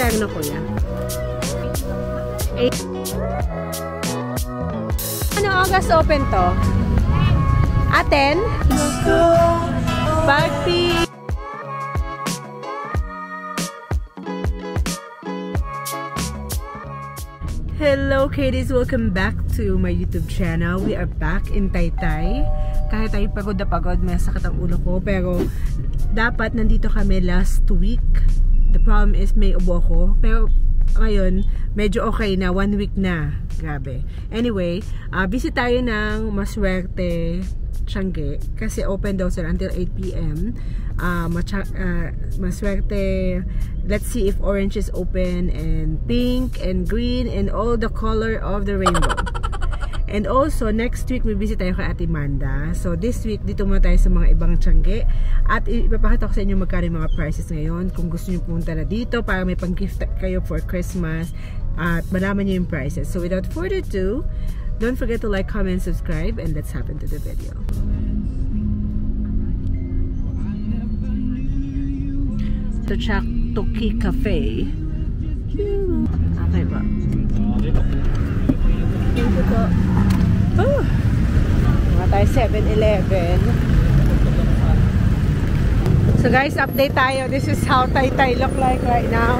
terno, kuya? 8. Ano August open to? 10? Bagpi! Hello Katie's! Welcome back to my YouTube channel. We are back in Taytay. Kahit tayo pagod na pagod, may sakit ang ulo ko. Pero dapat nandito kami last week. The problem is may ubo ko. Pero ngayon, medyo okay na. 1 week na. Grabe. Anyway, visit tayo ng Masuerte Tiange. Kasi open daw sir until 8 PM. Masuerte, let's see if orange is open and pink and green and all the color of the rainbow. And also next week may visit tayo kay Ate Manda. So this week dito muna tayo sa mga ibang Tiange at ipapakita ko sa inyo magkano yung mga prices ngayon kung gusto niyo pumunta na dito para may pang-gift kayo for Christmas at malaman niyo yung prices. So without further ado, don't forget to like, comment, subscribe, and let's hop into the video. To Chak Toki Cafe. Okay ba? Thank you po. Oh! Mga tayo 7-Eleven. So guys, update tayo. This is how Taytay look like right now.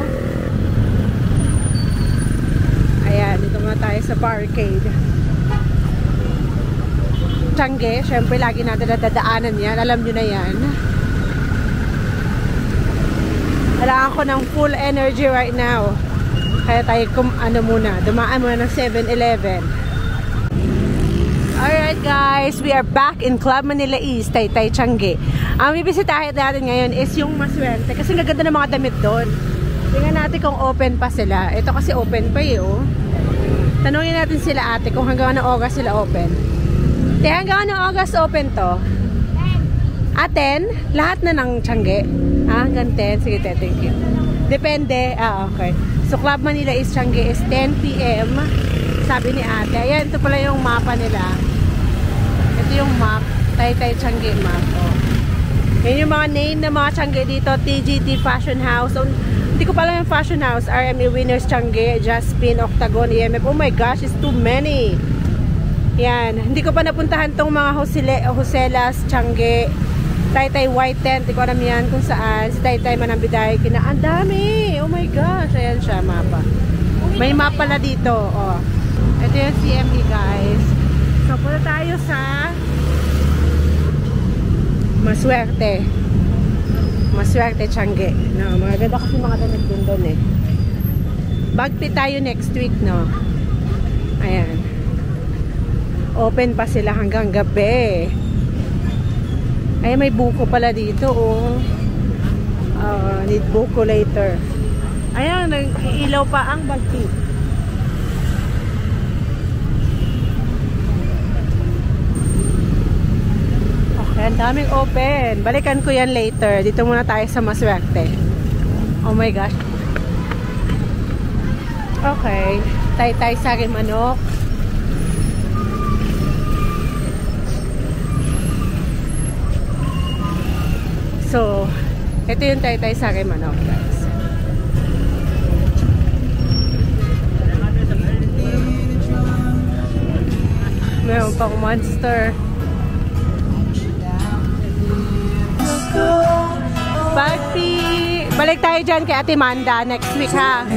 Ayan, dito nga tayo sa barricade. Tiange, syempre lagi natin nadadaanan yan. Alam nyo na yan. Kailangan ko ng full energy right now. Kaya tayo dumaan muna ng 7-Eleven. Alright guys, we are back in Club Manila East, Taytay Tiange. Ang bibisitahin natin ngayon is yung Masuerte. Kasi gaganda ng mga damit doon. Tingnan natin kung open pa sila. Ito kasi open pa eh oh. Tanungin natin sila ate kung hanggang anong August sila open. Hanggang anong August open to? 10? Lahat na ng Tiange? Hanggang 10? Sige, thank you. Depende. Okay. So, Club Manila East Tiange is 10 PM. Sabi ni ate. Ayan, ito pala yung mapa nila. Ito yung map. Taytay Tiange map. Yan yung mga name ng mga Tiange dito. TGT Fashion House. So, hindi ko pala yung Fashion House. RME Winners Tiange, Jaspin, Octagon, EMF. Oh my gosh, it's too many. Yan. Hindi ko pa napuntahan tong mga Joselas, Tiange, Taytay White Tent. Hindi ko alam yan kung saan. Si Taytay Manambiday. Ang dami. Oh my gosh. Ayan siya, mapa. May map pala dito. Oh. Ito yung CME guys. So, punta tayo sa Masuerte. Masuerte Tiange. No, mga ganda kasi mga damit doon eh. Bagpi tayo next week, no? Ayan. Open pa sila hanggang gabi. Ay, may buko pala dito, oh. Need buko later. Ayan, nag-iilaw pa ang Bagpi. Okay, ang daming open. Balikan ko yan later. Dito muna tayo sa Masuerte. Oh my gosh. Okay. Taytay Sari Manok. So, ito yung Taytay Sari Manok, guys. Meron pang Monster. Bagpi! Balik tayo dyan kay Ate Manda next week, ha?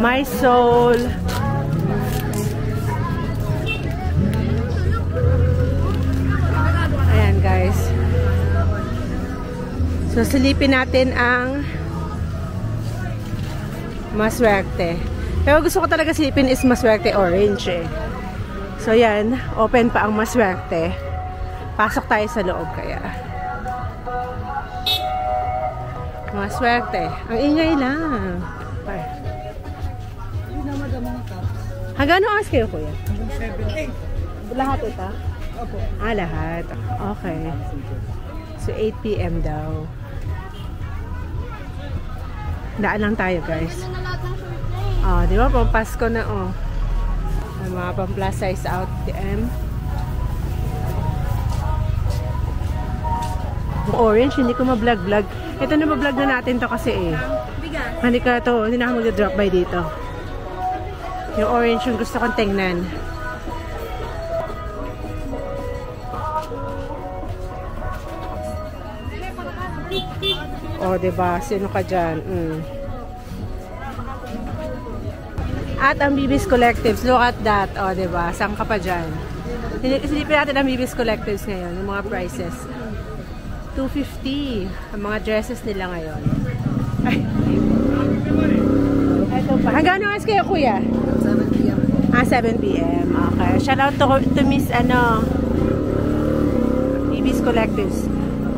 My Soul. Ayan guys. So silipin natin ang Masuerte. Pero gusto ko talaga silipin is Masuerte Orange eh. So yan, open pa ang Masuerte. Pasok tayo sa loob kaya. Masuerte. Ang ingay lang. Bye. Hanggang anong oras kayo, kuya? Hanggang 7. Lahat ito? Opo. Lahat. Okay. So, 8 PM daw. Daan lang tayo, guys. Di ba? Pampasko na, oh. May mga pang plus size out DM. Orange, hindi ko ma-vlog-vlog. Ito na ma-vlog na natin to kasi eh. Hindi ka to, hindi na ako mag-drop by dito. Yung orange yung gusto kong tingnan. Oh, diba? Sino ka dyan? At ang Bibis Collectives, look at that. Oh, diba? Saan ka pa dyan? Silipin natin ang Bibis Collectives ngayon, yung mga prices. $250 ang mga dresses nila ngayon. Ay. Ito pa. Hanggang oras kayo, kuya? 7 p.m. 7 p.m. Okay. Shout out to Miss Bibis Collectives.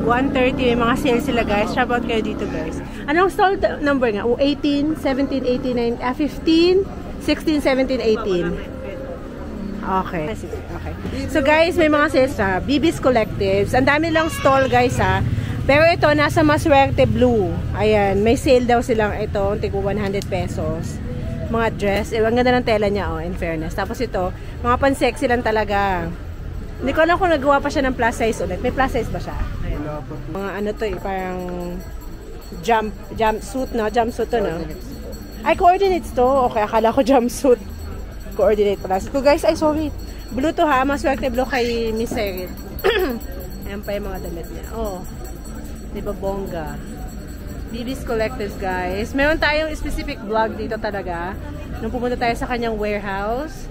1:30 may mga sales sila, guys. Shout out kayo dito, guys. Anong stall number nga? 18, 17, 18, 15, 16, 17, 18. Okay. Okay. So, guys, may mga sales sa Bibis Collectives. Ang dami lang stall, guys, ha. Pero ito, nasa Maswerte Blue. Ayan. May sale daw silang ito. Tigo 100 pesos. Mga dress. Ang ganda ng tela niya, oh, in fairness. Tapos ito, mga pan-sexy lang talaga. Hindi ko alam kung nagawa pa siya ng plus size ulit. May plus size ba siya? Ayan. Mga ano to eh, parang jumpsuit, no? Jumpsuit to, no? Ay, coordinates to. Okay, akala ko jumpsuit. Coordinate pala. So, guys, ay, sorry. Blue to, ha? Maswerte blue kay Miss Erin. Ayan pa yung mga damit niya. Oh. Diba, bongga. Bibis Collectives, guys. Meron tayong specific vlog dito talaga. Nung pumunta tayo sa kanyang warehouse.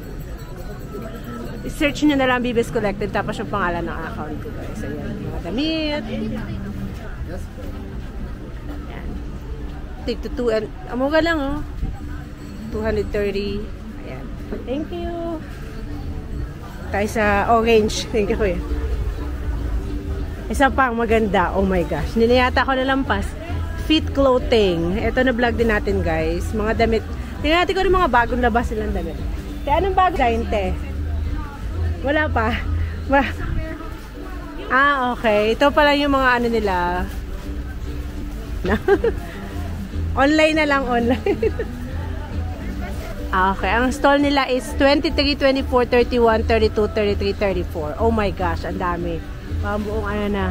Search nyo na lang Bibis Collective tapos yung pangalan ng account ko, guys. Ayan, mga damit. Ayan. Take to 2 and amuga lang, oh. 230. Ayan. Thank you. Tayo sa orange. Thank you, kuya. Isa pang maganda. Oh my gosh. Ninayata ko nalampas. Fit clothing. Ito na vlog din natin, guys. Mga damit. Tingnan natin ko rin mga bagong labas silang damit. Kaya anong bago? Giante. Wala pa. Okay. Ito pala yung mga ano nila. Online na lang, online. Okay. Ang stall nila is 23, 24, 31, 32, 33, 34. Oh my gosh, ang dami. Pang buong ano na.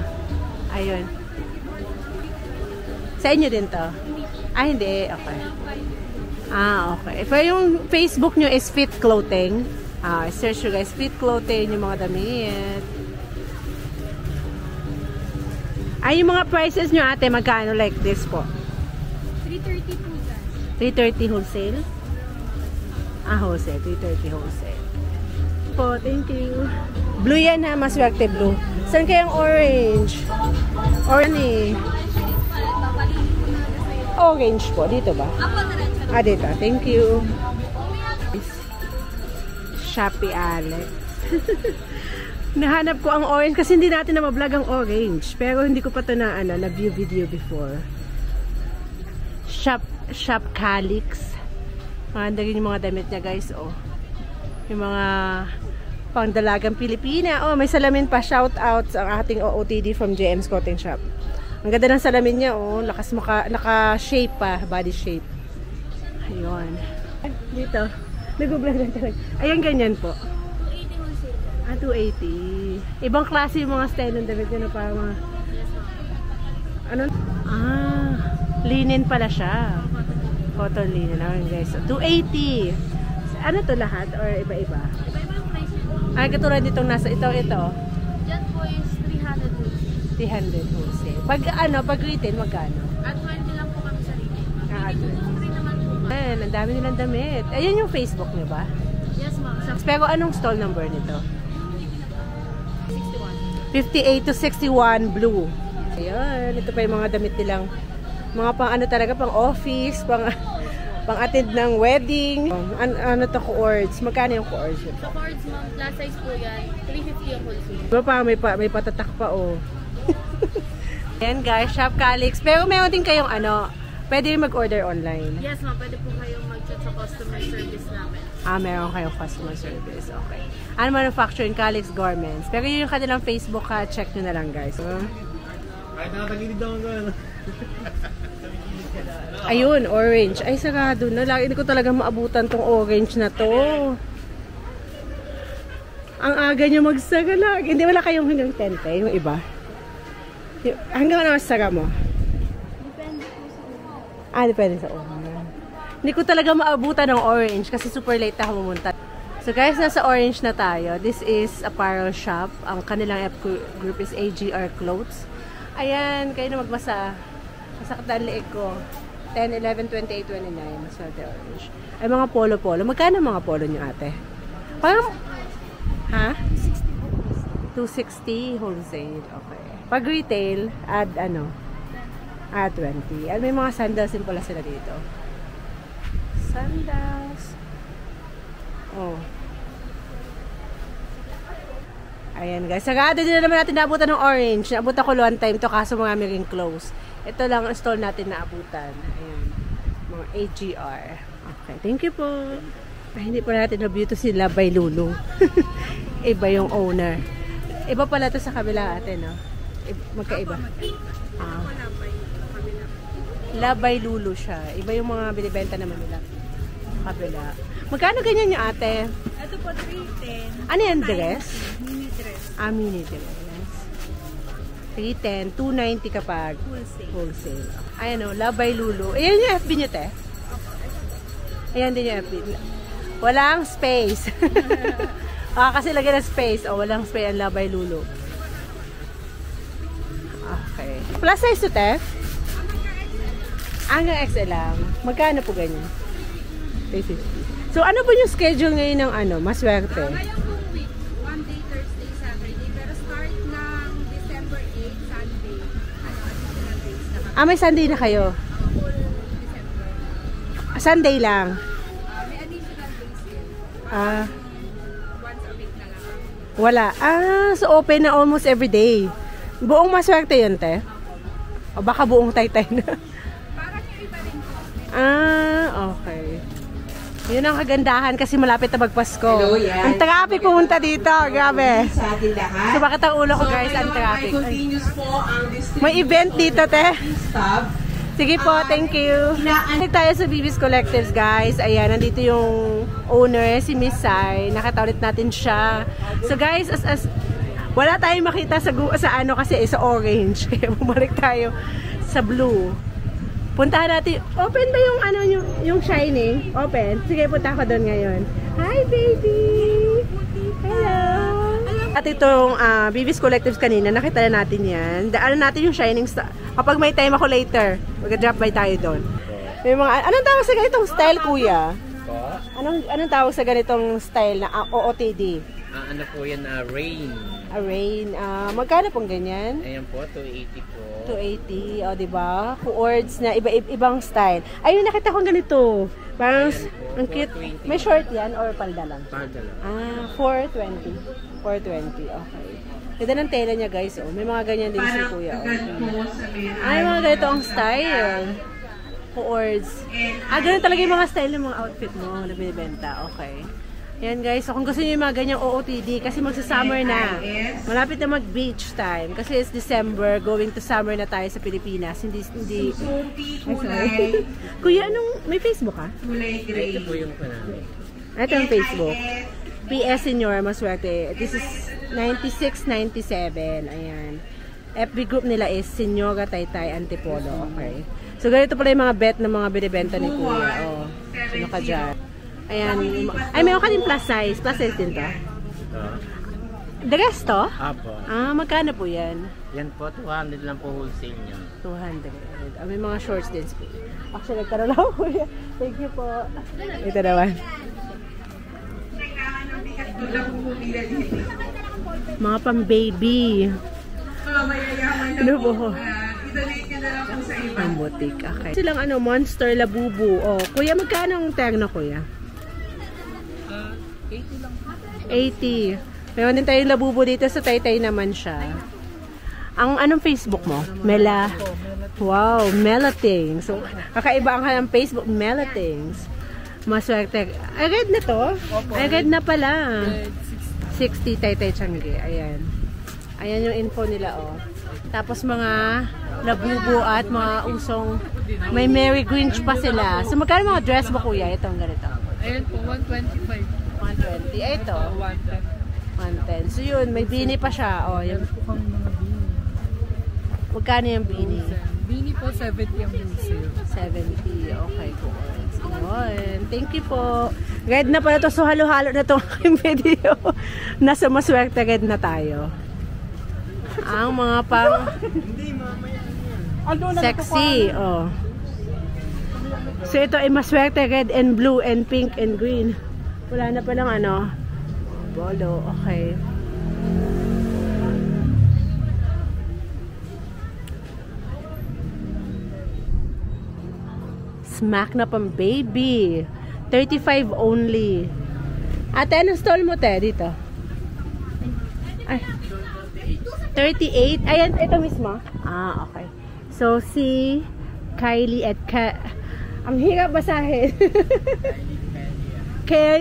Ayun. Sa inyo din to? Hindi. Okay. Okay. Pero yung Facebook nyo is Fit Clothing. Search nyo, guys. Fit Clothing, yung mga damit. Yung mga prices nyo, ate, magkano like this po? 330 po, guys. 330 wholesale? Wholesale. 330 wholesale. Po, thank you. Blue yan, ha? Maswerte blue. Saan kayang orange? Orange. Orange po. Dito ba? Dito. Thank you. Shopee Alex. Nahanap ko ang orange kasi hindi natin na ma-vlog ang orange. Pero hindi ko pa ito na-view video before. Shop Calix. Maganda rin yung mga damit niya, guys. Oh. Yung mga pangdalagang Pilipina. Oh, may salamin pa. Shout out sa ating OOTD from JM's Clothing Shop. Ang ganda ng salamin niya, oh. Naka-shape pa. Body shape. Ayun. Dito. Nag-vlog lang talaga. Ayan, ganyan po. 280. Ibang klase yung mga style ng damit nyo na parang mga... Ano? Linen pala siya. Cotton linen. Ayun, guys. So, 280. Ano to lahat? Or iba-iba? Iba-iba yung price nito. Katulad ditong nasa ito. Dyan po is 300 wholesale. 300 wholesale. Pag retail, magkano? At 20 lang po kami sa retail. At 20. Naman po. Ayan, ang dami nilang damit. Ayan yung Facebook niyo ba? Yes, ma'am. Pero anong stall number nito? 61. 58 to 61 blue. Ayan, ito pa yung mga damit nilang mga pang ano talaga, pang office, pang attend ng wedding. Ano to, cords? Magkano yung cords? Sa cords, ma'am, plus size po yan. 350 yung wholesale. Diba pa, may patatak pa, oh. Ayan, guys, Shop Calix. Pero meron din kayong pwede mag-order online. Yes, ma'am. Pwede po kayong mag-chat sa customer service namin. Meron kayong customer service. Okay. Manufacturing Calix Garments. Pero yun yung kanilang Facebook, check nyo na lang, guys. Kahit nakatagilid ako gano'n. Ayun, orange. Ay, sarado na. Lagi ko talaga maabutan tong orange na to. Ang aga nyo magsagalag. Hindi, wala kayong hanggang 10 yung iba. Hanggang ano masaga mo? Depende po sa Depende sa owner. Hindi ko talaga maabutan ng orange kasi super late ako pumunta. So guys, nasa orange na tayo. This is apparel shop. Ang kanilang group is AGR Clothes. Ayan, kayo na magbasa. Masakit na liig ko. 10, 11, 28, 29. Maswerte orange. Ay, mga polo-polo. Magkano mga polo nyo, ate? Parang, ha? 260 wholesale. Okay. Pag retail, add 20. At may mga sandals din pala sila dito. Sandals. Oh. Ayan guys. Sagada din na naman natin naabutan ng orange. Naabutan ko one time to kaso mga ring close. Ito lang ang stall natin naabutan. Ayan. Mga AGR. Okay. Thank you po. Ay, hindi pa natin na-view to si Labay Lulu. Iba yung owner. Iba pala to sa kabila ate, no? Magkaiba. Labay Lulu siya. Iba yung mga binibenta naman nila. Kabila. Magkano ganyan yung ate? Ito po, 310. Ano yan, dress? Mini dress. Mini dress. 310, 290 kapag wholesale. Ayan o, Labay Lulu. Ayan yung FB nyo, te. Ayan din yung FB. Walang space. Kasi lagyan ng space. Walang space ang Labay Lulu. Okay. Plus size to, te? Hanggang XL lang. Magkano po ganyan? 350. So, ano po yung schedule ngayon ng maswerte? Ngayong buong week, Monday, Thursday, Saturday. Pero start ng December 8, Sunday. Additional days na kami. May Sunday na kayo? Whole December. Sunday lang? May additional days din. Once a week na lang. Wala. So open na almost every day. Buong maswerte yun, te? O baka buong taytay na? Parang yung iba rin po. Okay. Yun ang kagandahan kasi malapit na magpasko. Hello, yan. Ang traffic pumunta dito. Grabe. Sa atin lahat. So bakit ang ulo ko guys, ang traffic. Continuous po ang distribution. May event dito, te. Stop. Sige po, thank you. Nandito tayo sa Vivis Collectives, guys. Ayan, nandito yung owner, si Miss Sai. Nakita ulit natin siya. So guys, as wala tayong makita sa kasi sa orange. Kaya bumalik tayo sa blue. Puntahan natin. Open ba yung yung shiny? Open. Sige, punta ako doon ngayon. Hi, baby! Hello! At itong Vivis Collectives kanina, nakita na natin yan. Daanan natin yung Shining Star. Kapag may time ako later, mag-drop by tayo doon. May mga, anong tawag sa ganitong style, kuya? Anong tawag sa ganitong style na OOTD? Ano po yan, rain. Rain. Magkano pong ganyan? Ayan po, 280 po. 280, o diba? Kuords na ibang style. Ayun, nakita ko ganito. Parang, ang cute. May short yan or palda lang? Palda lang. 420. 420, okay. Ganda ng tela niya, guys. Oh. May mga ganyan din si kuya. Oh. Ay, mga ganito ang style. Kuords. Ganun talaga yung mga style ng mga outfit mo na binibenta. Okay. Yan guys, so kung gusto niyo yung mga ganyang OOTD kasi magsa-summer na. Malapit na mag-beach time kasi it's December, going to summer na tayo sa Pilipinas. Hindi Kuya, may Facebook ka? Ito po yung panami. Ito ang Facebook. PS Senior, maswerte. This is 9697. Ayan. FB group nila is Senyora Taytay Antipolo. Okay. So ganito pala yung mga bet ng mga binibenta ni Kuya. Oh, sino ka dyan? Ayan. Ay, mayroon ka din plus size. Plus size din to? Dress to? Apo. Magkano po yan? Yan po, 200 lang po wholesale niya. 200. May mga shorts din. Actually, nagkaroon lang ako. Thank you po. Ito naman. Mga pang-baby. Ano po? Ang butik. Okay. Silang Monster Labubu. Oh, kuya, magkano ang terno, kuya? 80 lang. 80. Mayroon din tayong Labubu dito sa Taytay naman siya. Anong Facebook mo? Mela. Wow, Melatings. So, kakaiba ang kanang Facebook, Melatings. Maswerte. Ay, red na to? Ay, red na pala. 60 Taytay Changi. Ayan. Ayan yung info nila, oh. Tapos mga Labubu at mga usong may Mary Grinch pa sila. So, magkano mga dress mo, kuya? Itong ganito. Ayan po, 125. 120. Ito. 110. So yun, may beanie pa siya. Oh, yun. Meron po kami mga beanie. Magkano yung beanie? Beanie po, 70 ang wholesale. 70. Okay po. Yun. Thank you po. Red na pala to. So halo-halo na itong aking video. Nasa maswerte red na tayo. Ang mga pang sexy. Oh. So ito ay maswerte red and blue and pink and green. Wala na palang ano. Bolo. Okay. Smack na pang baby. 35 only. Ate, anong stall mo te dito? Ay. 38? Ayan, ito mismo. Ah, okay. So, si Kylie at ang hirap basahin.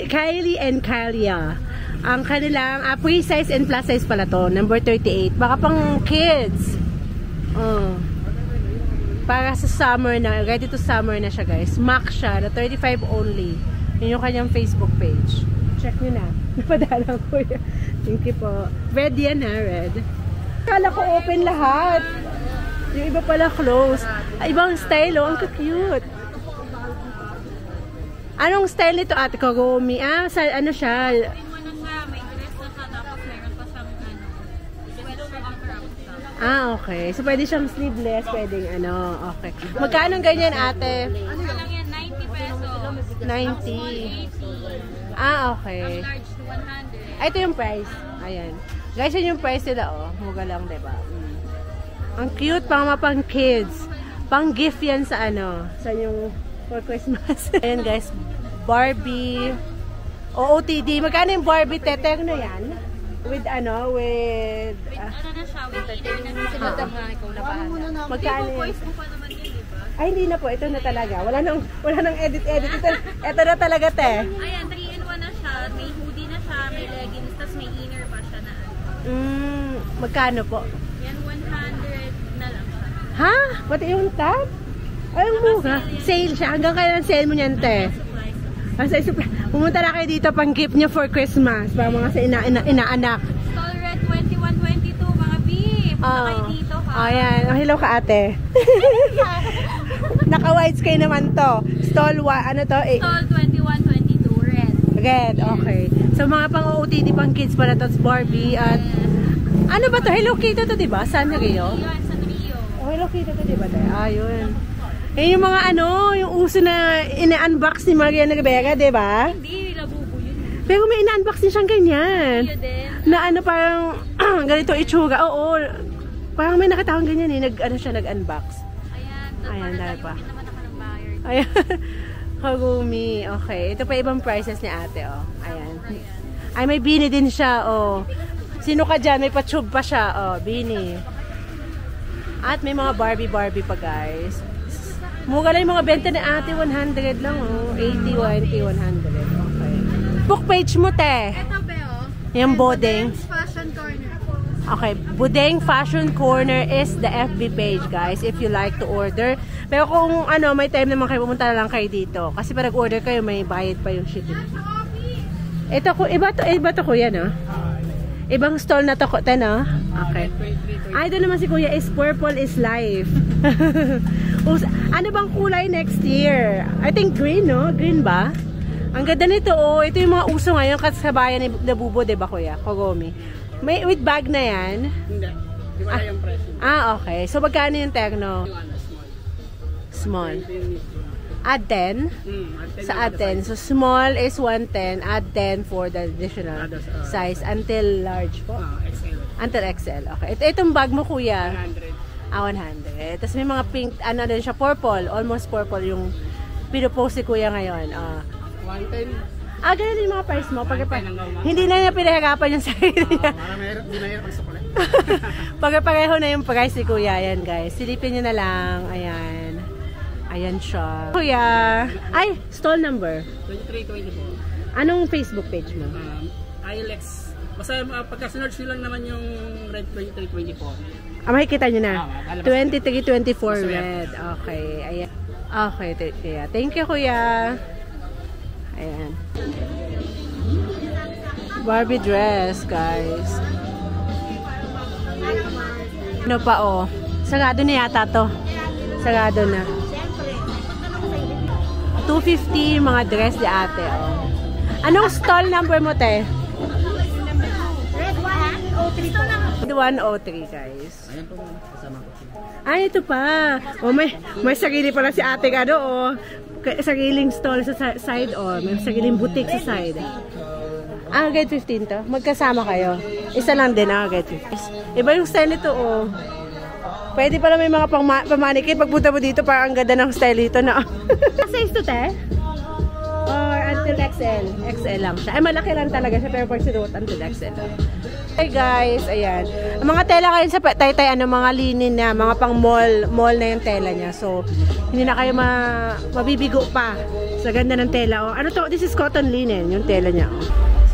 Kylie and Kalia. Ang kanilang pre-size and plus size pala to. Number 38. Baka pang kids. Para sa summer na. Ready to summer na siya, guys. Max siya. Na 35 only. Yun yung kanyang Facebook page. Check nyo na. Napadalang ko yan. Thank you po. Red yan ha, red. Kala ko open lahat. Yung iba pala close. Ibang style, oh. Ang cute. Anong style nito, Ate Kagumi? Ah, sa, ano siya? May dress na siya, tapos meron pa siyang sweatshirt and crop top. Ah, okay. So, pwede siyang sleeveless, pwedeng ano, okay. Magkano ganyan, ate? Ano lang yan, 90 pesos. 90. Ah, okay. Large to 100. Ay, ito yung price. Ayan. Guys, yun yung price nila, oh. Muga lang, diba? Ang cute, pang kids. Pang gift yan sa ano, sa yung for Christmas. Ayan, guys. Barbie. OOTD. Magkano yung Barbie? Teteng na yan? With ano, with... Ano na siya, with either na sila na Magkano yun? voice mo pa naman yun, diba? Ay, hindi na po. Ito na talaga. Wala nang edit. Ito na talaga, te. Ayan, 3-in-1 na siya. May hoodie na siya, may leggings, tapos may inner pa siya na ano. Magkano po? Yan, 100 na lang siya. Ha? Pati yung top? Ay, ang mura. Sale siya. Hanggang kailan sale mo niyan, te? Sa supply. Pumunta na kayo dito pang gift niyo for Christmas. Para mga sa inaanak. Stall Red 2122, mga beef. Kayo dito, ha? Ayan. Oh, hello ka, ate. Naka-whites kayo naman to. Stall, ano to? Stall 2122, red. Red, okay. So, mga pang-OOTD pang kids pala to. Barbie at... Ano ba to? Hello Kitty to, diba? San Rio? Yan, sa Rio. Oh, Hello Kitty to, diba? Ayun. Eh, yung mga ano, yung uso na ina-unbox ni Mariana Rivera, diba? Hindi, labubo yun. Pero may ina-unbox din siyang ganyan. Yun din. Na ano, parang ganito itsura. Oo, parang may nakita akong ganyan eh. Nag-unbox. Ayan, dahil pa. Naman ako ng buyer. Ayan. Kagumi. Okay. Ito pa ibang prices ni ate, oh. Ayan. Ay, may beanie din siya, oh. Sino ka dyan? May pa-tube pa siya, oh. Beanie. At may mga Barbie pa, guys. Mura lang yung mga benta ni ate, 100 lang, oh. 80, 100. Okay. Book page mo, te. Ito, Beo. Yung Bodeng. Fashion Corner. Okay, Bodeng Fashion Corner is the FB page, guys, if you like to order. Pero kung ano, may time naman kayo, pumunta na lang kayo dito. Kasi pag order kayo, may bayad pa yung shipping. Ito, iba to kuya, no? Ibang stall na to, no? Okay. Ay, doon naman si kuya is Purple is Life. Ano bang kulay next year? I think green, no? Green ba? Ang ganda nito, oh. Ito yung mga uso ngayon kasabayan ni Labubo, diba kuya? Kogomi. May with bag na yan? Hindi. Di wala yung presyo. Okay. So, magkano yung Tecno? Small. Add 10? Sa add 10. So, small is 110. Add 10 for the additional size until large po? XL. Until XL. Okay. Itong bag mo, kuya? 100. 100. Tapos may mga pink, ano din siya, purple. Almost purple yung pinupost si kuya ngayon. 110. Ganun yung mga price mo. Hindi na niya pinahirapan yung sarili niya. Hindi na hirap ang sukulit. Pagpareho na yung price si kuya. Ayan, guys. Silipin nyo na lang. Ayan. Ayan siya. Kuya. Ay, stall number. 2324. Anong Facebook page mo? ILX. Basta pagka-search nyo lang naman yung Red 2324. Makikita nyo na. 2324 Masaya. red. Okay. Ayan. Okay, kuya. Thank you, kuya. Ayan. Barbie dress, guys. Ano pa, oh. Sarado na yata to. Sarado na. 250 mga dress di ate, oh. Anong stall number mo, te? 103, guys. Ayan po, kasama ko. Ay, ito pa. Oh, may sarili pala si ate, ano, oh. Sariling stall sa side, oh. May sariling boutique sa side. Ah, grade 15 to? Magkasama kayo? Isa lang din, grade 15. Iba yung style nito, oh. Pwede pala may mga pamanikit. Pagpunta mo dito, parang ang ganda ng style dito na. Size to, te? Or until XL? XL lang siya. Ay, malaki lang talaga siya, pero pag sinuot, until XL lang. Hey guys, ayan. Ang mga tela kayo sa Taytay, mga linen na, mga pang mall na yung tela niya. So, hindi na kayo mabibigo pa sa ganda ng tela. Oh. Ano to? This is cotton linen, yung tela niya. Oh.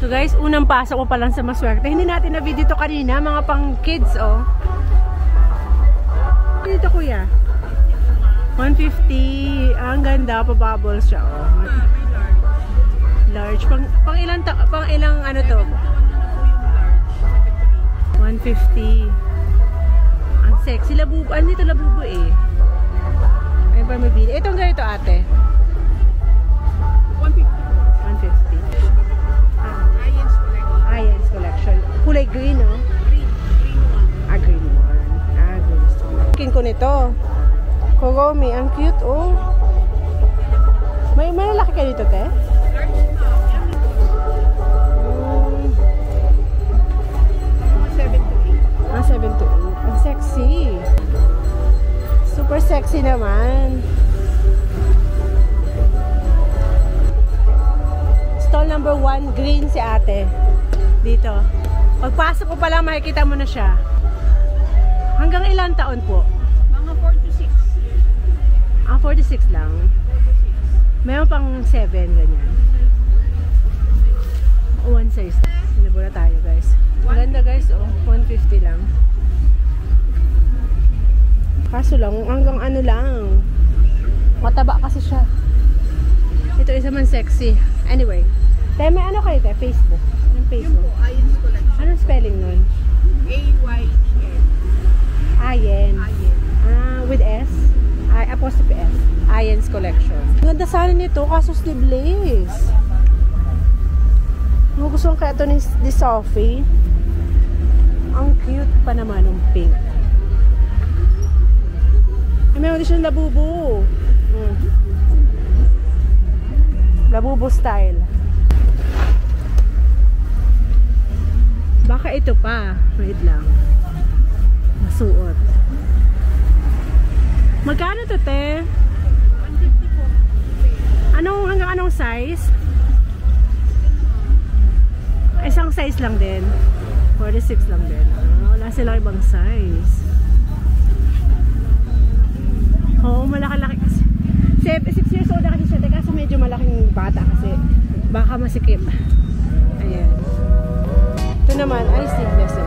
So guys, unang pasok ko pa lang sa Maswerte. Hindi natin na video to kanina, mga pang kids, oh. Dito kuya. 150. Ang ganda, pa-bubbles siya, oh. Large. Pang ilang ano to? 150. Ang sexy. Labubo. Ano dito labubo eh? Ay pa mabili. Itong ganito ate. 150. Ayen's collection. Kulay green, no? Green one. Green one. Gusto ko. King ko nito. Kuromi. Ang cute, oh. May malaki ka dito, te? 7 to 8. Ang sexy. Super sexy naman. Stall number 1, green si ate. Dito. Pagpasok ko pa lang, makikita mo na siya. Hanggang ilang taon po? Mga 4 to 6. 4 to 6 lang. Meron pang 7, ganyan. One size. Sinabura tayo, guys. Maganda, guys, oh. 150 lang. Kaso lang, hanggang ano lang. Mataba kasi siya. Ito isa man sexy. Anyway. Tayo may ano kayo, tayo? Facebook. Anong Facebook? Yung po, Ayen's collection. Anong spelling nun? A-Y-E-N. Ayen. With S? Apostrophe S. Ayen's collection. Ganda sana nito, kaso sleeveless. Gusto ko kaya ito ni Sophie. Ang cute pa naman ng pink. Ay, meron din siyang labubo. Labubo style. Baka ito pa. Wait lang. Masuot. Magkano to, te? 150 po. Hanggang anong size? Isang size lang din. 46 lang din. Wala silang ibang size. Oo, malaki-laki kasi. 6 years old na kasi siya. Kasi medyo malaking bata kasi. Baka masikip. Ayan. Ito naman ay sleeveless.